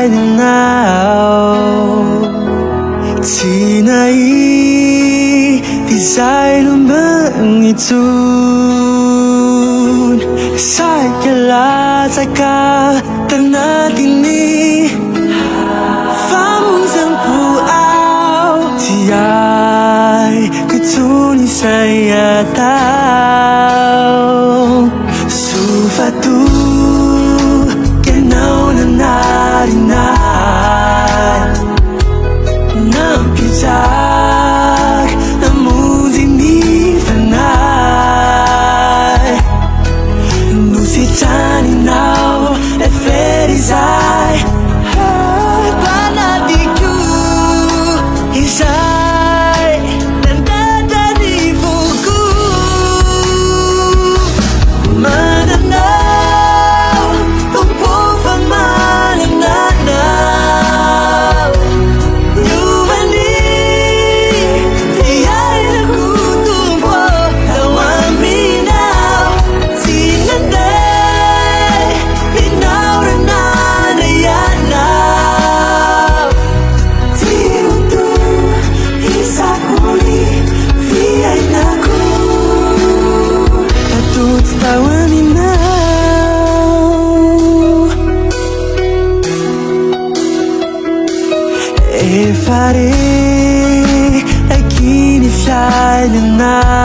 silent now. Tinay desire magnitude sai kala taka tanadini famung sang puao tiai kutuni saya tao sufatu kenau narinai nampijak namuzini fanai nusitani now e ferizai panadiku isai nandadani fuku mananaw tumpo famananaw yuvani tiyay nakutumpo tawaminaw sinanday pinaurananayanaw tirutu isakuli viyay naku tatut tawaminaw e fare ai kini silent now.